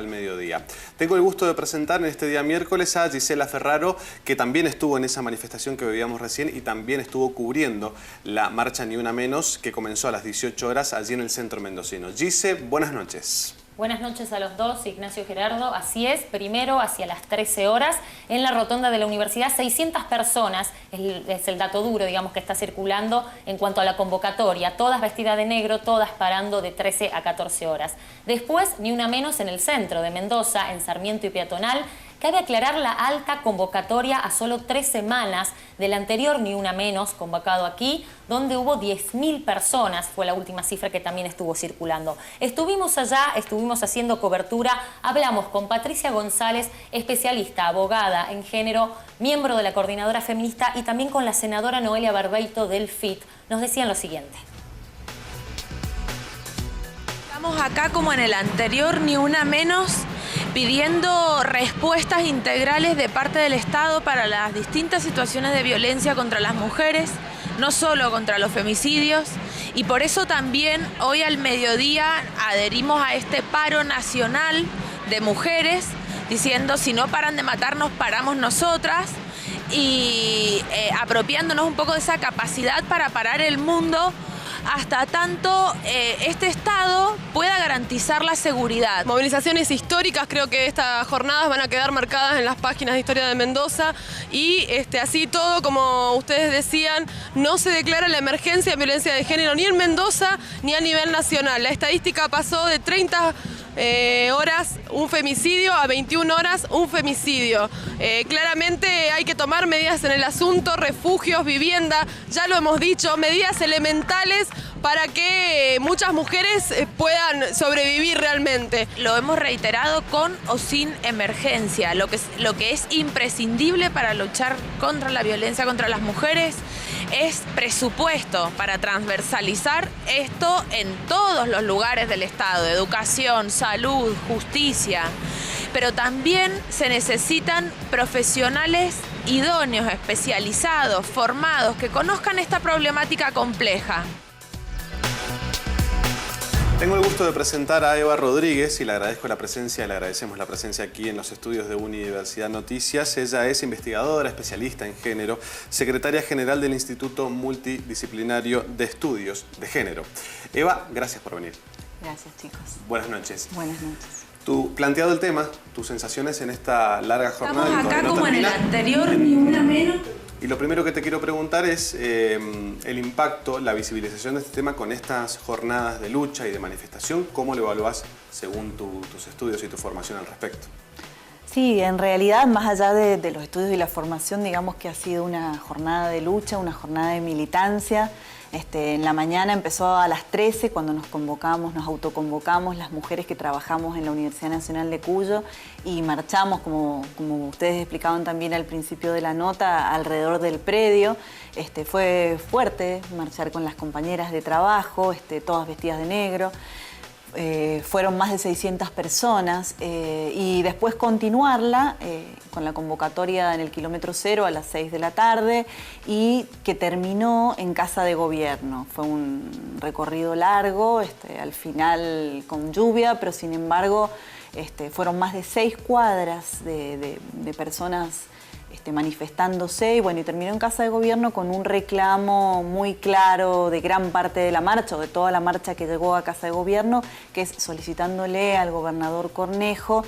al mediodía. Tengo el gusto de presentar en este día miércoles a Gisela Ferraro, que también estuvo en esa manifestación que veíamos recién y también estuvo cubriendo la marcha Ni Una Menos, que comenzó a las 18 horas allí en el centro mendocino. Gise, buenas noches. Buenas noches a los dos, Ignacio, Gerardo. Así es, primero hacia las 13 horas en la rotonda de la universidad, 600 personas, es el dato duro, digamos, que está circulando en cuanto a la convocatoria, todas vestidas de negro, todas parando de 13 a 14 horas. Después, Ni Una Menos en el centro de Mendoza, en Sarmiento y Peatonal. Cabe aclarar la alta convocatoria a solo 3 semanas del anterior Ni Una Menos convocado aquí, donde hubo 10.000 personas, fue la última cifra que también estuvo circulando. Estuvimos allá, estuvimos haciendo cobertura, hablamos con Patricia González, especialista, abogada en género, miembro de la Coordinadora Feminista, y también con la senadora Noelia Barbeito del FIT. Nos decían lo siguiente. Estamos acá como en el anterior Ni Una Menos, pidiendo respuestas integrales de parte del Estado para las distintas situaciones de violencia contra las mujeres, no solo contra los femicidios, y por eso también hoy al mediodía adherimos a este paro nacional de mujeres, diciendo si no paran de matarnos, paramos nosotras, y apropiándonos un poco de esa capacidad para parar el mundo hasta tanto este Estado pueda garantizar la seguridad. Movilizaciones históricas, creo que estas jornadas van a quedar marcadas en las páginas de historia de Mendoza y así todo, como ustedes decían, no se declara la emergencia de violencia de género ni en Mendoza ni a nivel nacional. La estadística pasó de 30 horas un femicidio a 21 horas un femicidio. Claramente hay que tomar medidas en el asunto, refugios, vivienda, ya lo hemos dicho, medidas elementales para que muchas mujeres puedan sobrevivir realmente. Lo hemos reiterado con o sin emergencia. Lo que es imprescindible para luchar contra la violencia contra las mujeres es presupuesto para transversalizar esto en todos los lugares del Estado, educación, salud, justicia. Pero también se necesitan profesionales idóneos, especializados, formados, que conozcan esta problemática compleja. Tengo el gusto de presentar a Eva Rodríguez y le agradezco la presencia, le agradecemos la presencia aquí en los estudios de Universidad Noticias. Ella es investigadora, especialista en género, secretaria general del Instituto Multidisciplinario de Estudios de Género. Eva, gracias por venir. Gracias, chicos. Buenas noches. Buenas noches. Tú, planteado el tema, tus sensaciones en esta larga jornada. Estamos acá como en el anterior Ni Una Menos. Y lo primero que te quiero preguntar es el impacto, la visibilización de este tema con estas jornadas de lucha y de manifestación. ¿Cómo lo evaluás según tus estudios y tu formación al respecto? Sí, en realidad, más allá de los estudios y la formación, digamos que ha sido una jornada de lucha, una jornada de militancia. En la mañana empezó a las 13, cuando nos convocamos, nos autoconvocamos las mujeres que trabajamos en la Universidad Nacional de Cuyo y marchamos, como ustedes explicaban también al principio de la nota, alrededor del predio. Fue fuerte marchar con las compañeras de trabajo, todas vestidas de negro. Fueron más de 600 personas y después continuarla con la convocatoria en el kilómetro 0 a las 6 de la tarde y que terminó en Casa de Gobierno. Fue un recorrido largo, al final con lluvia, pero sin embargo fueron más de 6 cuadras de personas manifestándose y bueno, y terminó en Casa de Gobierno con un reclamo muy claro de gran parte de la marcha, o de toda la marcha que llegó a Casa de Gobierno, que es solicitándole al gobernador Cornejo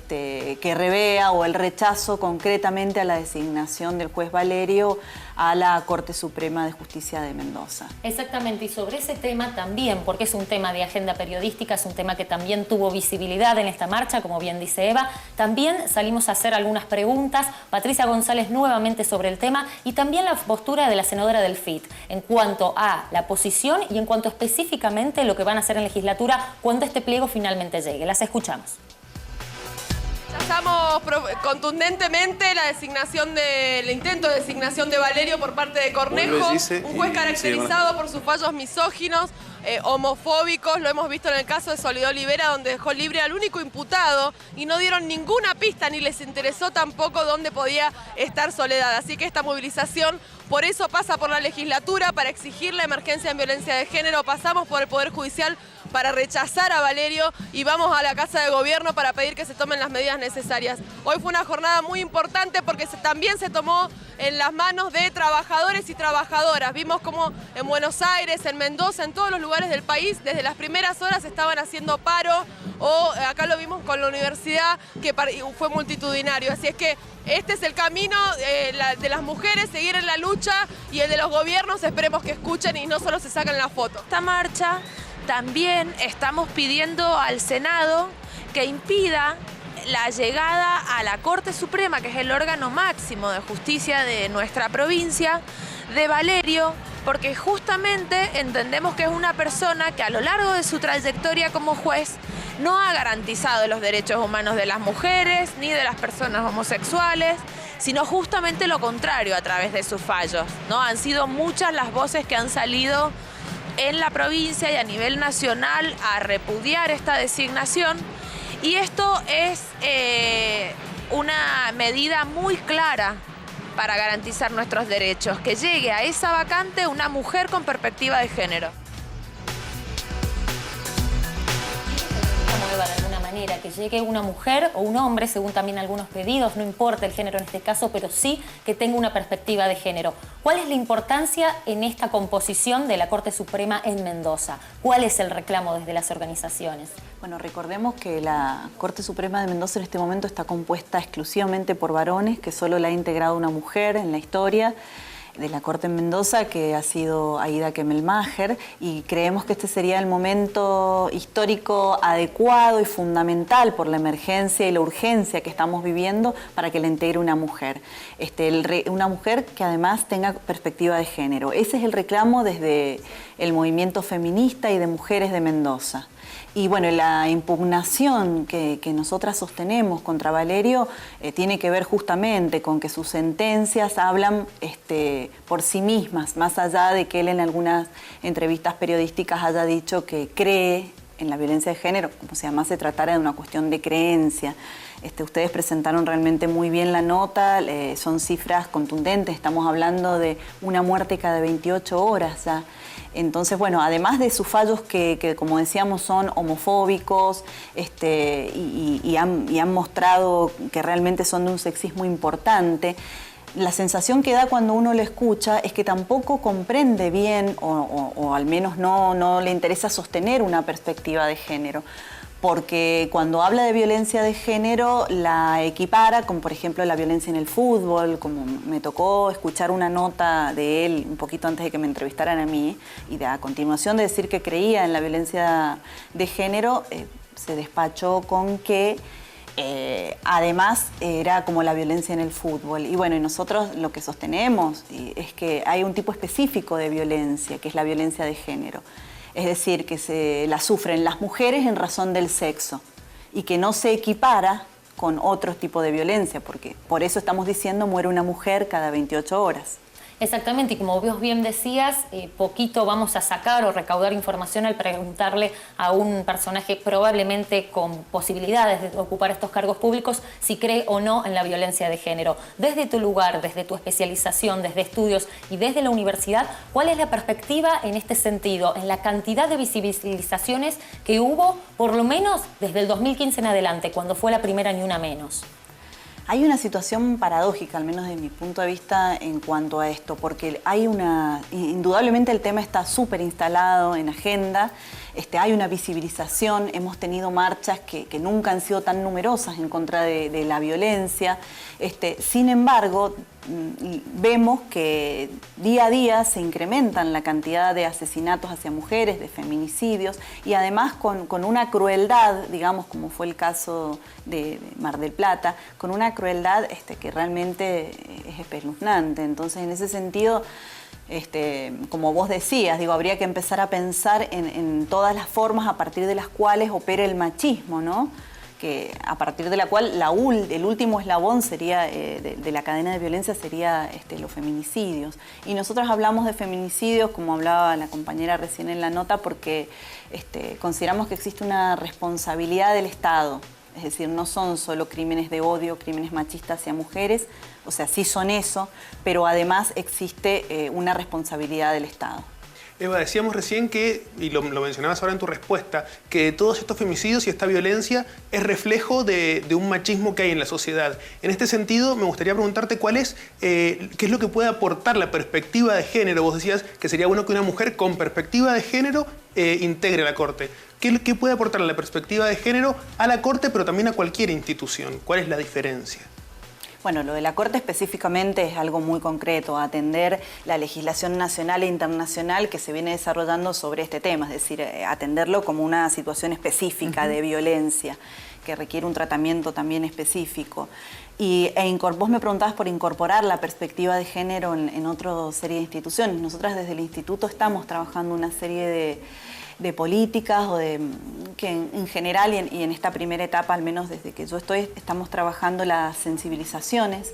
que revea o el rechazo concretamente a la designación del juez Valerio a la Corte Suprema de Justicia de Mendoza. Exactamente, y sobre ese tema también, porque es un tema de agenda periodística, es un tema que también tuvo visibilidad en esta marcha, como bien dice Eva, también salimos a hacer algunas preguntas, Patricia González nuevamente sobre el tema, y también la postura de la senadora del FIT, en cuanto a la posición y en cuanto específicamente lo que van a hacer en legislatura cuando este pliego finalmente llegue. Las escuchamos. Rechazamos contundentemente el intento de designación de Valerio por parte de Cornejo, un juez caracterizado por sus fallos misóginos, homofóbicos. Lo hemos visto en el caso de Soledad Olivera, donde dejó libre al único imputado y no dieron ninguna pista ni les interesó tampoco dónde podía estar Soledad. Así que esta movilización por eso pasa por la legislatura, para exigir la emergencia en violencia de género. Pasamos por el Poder Judicial para rechazar a Valerio y vamos a la Casa de Gobierno para pedir que se tomen las medidas necesarias. Hoy fue una jornada muy importante porque también se tomó en las manos de trabajadores y trabajadoras. Vimos como en Buenos Aires, en Mendoza, en todos los lugares del país, desde las primeras horas estaban haciendo paro, o acá lo vimos con la universidad, que fue multitudinario. Así es que este es el camino de las mujeres, seguir en la lucha, y el de los gobiernos esperemos que escuchen y no solo se sacan la foto. Esta marcha también estamos pidiendo al Senado que impida la llegada a la Corte Suprema, que es el órgano máximo de justicia de nuestra provincia, de Valerio, porque justamente entendemos que es una persona que a lo largo de su trayectoria como juez no ha garantizado los derechos humanos de las mujeres ni de las personas homosexuales, sino justamente lo contrario a través de sus fallos, ¿no? Han sido muchas las voces que han salido en la provincia y a nivel nacional a repudiar esta designación, y esto es una medida muy clara para garantizar nuestros derechos, que llegue a esa vacante una mujer con perspectiva de género. De alguna manera, que llegue una mujer o un hombre, según también algunos pedidos, no importa el género en este caso, pero sí que tenga una perspectiva de género. ¿Cuál es la importancia en esta composición de la Corte Suprema en Mendoza? ¿Cuál es el reclamo desde las organizaciones? Bueno, recordemos que la Corte Suprema de Mendoza en este momento está compuesta exclusivamente por varones, que solo la ha integrado una mujer en la historia de la Corte en Mendoza, que ha sido Aida Kemelmacher, y creemos que este sería el momento histórico adecuado y fundamental por la emergencia y la urgencia que estamos viviendo para que la integre una mujer. Una mujer que además tenga perspectiva de género. Ese es el reclamo desde el movimiento feminista y de mujeres de Mendoza. Y bueno, la impugnación que nosotras sostenemos contra Valerio tiene que ver justamente con que sus sentencias hablan por sí mismas, más allá de que él en algunas entrevistas periodísticas haya dicho que cree en la violencia de género, como si además se tratara de una cuestión de creencia. Ustedes presentaron realmente muy bien la nota, son cifras contundentes, estamos hablando de una muerte cada 28 horas ya. Entonces, bueno, además de sus fallos que como decíamos, son homofóbicos y han mostrado que realmente son de un sexismo importante, la sensación que da cuando uno lo escucha es que tampoco comprende bien o al menos no le interesa sostener una perspectiva de género. Porque cuando habla de violencia de género la equipara con, por ejemplo, la violencia en el fútbol, como me tocó escuchar una nota de él un poquito antes de que me entrevistaran a mí, y a continuación de decir que creía en la violencia de género, se despachó con que además era como la violencia en el fútbol. Y bueno, y nosotros lo que sostenemos es que hay un tipo específico de violencia, que es la violencia de género. Es decir, que la sufren las mujeres en razón del sexo y que no se equipara con otro tipo de violencia, porque por eso estamos diciendo muere una mujer cada 28 horas. Exactamente, y como vos bien decías, poquito vamos a sacar o recaudar información al preguntarle a un personaje probablemente con posibilidades de ocupar estos cargos públicos si cree o no en la violencia de género. Desde tu lugar, desde tu especialización, desde estudios y desde la universidad, ¿cuál es la perspectiva en este sentido, en la cantidad de visibilizaciones que hubo, por lo menos desde el 2015 en adelante, cuando fue la primera Ni Una Menos? Hay una situación paradójica, al menos de mi punto de vista, en cuanto a esto, porque indudablemente el tema está súper instalado en agenda, hay una visibilización, hemos tenido marchas que nunca han sido tan numerosas en contra de la violencia. Sin embargo, vemos que día a día se incrementan la cantidad de asesinatos hacia mujeres, de feminicidios, y además con una crueldad, digamos, como fue el caso de Mar del Plata, con una crueldad que realmente es espeluznante. Entonces, en ese sentido, como vos decías, habría que empezar a pensar en todas las formas a partir de las cuales opera el machismo, ¿no? Que a partir de la cual el último eslabón sería de la cadena de violencia sería los feminicidios. Y nosotros hablamos de feminicidios, como hablaba la compañera recién en la nota, porque consideramos que existe una responsabilidad del Estado. Es decir, no son solo crímenes de odio, crímenes machistas hacia mujeres, o sea, sí son eso, pero además existe una responsabilidad del Estado. Eva, decíamos recién que, y lo mencionabas ahora en tu respuesta, que todos estos femicidios y esta violencia es reflejo de un machismo que hay en la sociedad. En este sentido, me gustaría preguntarte qué es lo que puede aportar la perspectiva de género. Vos decías que sería bueno que una mujer con perspectiva de género integre la Corte. ¿Qué puede aportar la perspectiva de género a la Corte, pero también a cualquier institución? ¿Cuál es la diferencia? Bueno, lo de la Corte específicamente es algo muy concreto, atender la legislación nacional e internacional que se viene desarrollando sobre este tema, es decir, atenderlo como una situación específica de violencia que requiere un tratamiento también específico. Vos me preguntabas por incorporar la perspectiva de género en otra serie de instituciones. Nosotras desde el Instituto estamos trabajando una serie de políticas que en general y en esta primera etapa, al menos desde que yo estoy, estamos trabajando las sensibilizaciones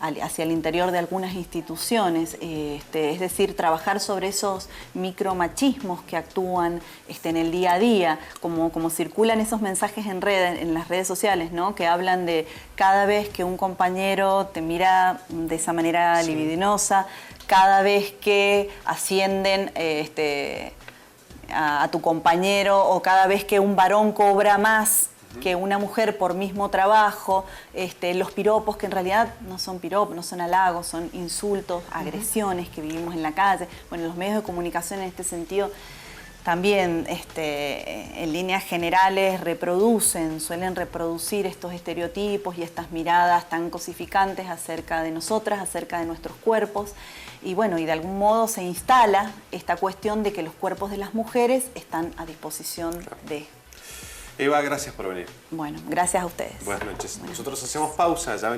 hacia el interior de algunas instituciones, es decir, trabajar sobre esos micromachismos que actúan en el día a día, como circulan esos mensajes en las redes sociales, ¿no? Que hablan de cada vez que un compañero te mira de esa manera libidinosa, cada vez que ascienden a tu compañero o cada vez que un varón cobra más que una mujer por mismo trabajo, los piropos que en realidad no son piropos, no son halagos, son insultos, agresiones que vivimos en la calle. Bueno, los medios de comunicación en este sentido también en líneas generales suelen reproducir estos estereotipos y estas miradas tan cosificantes acerca de nosotras, acerca de nuestros cuerpos. Y bueno, y de algún modo se instala esta cuestión de que los cuerpos de las mujeres están a disposición de... Eva, gracias por venir. Bueno, gracias a ustedes. Buenas noches. Nosotros hacemos pausa, ya venimos.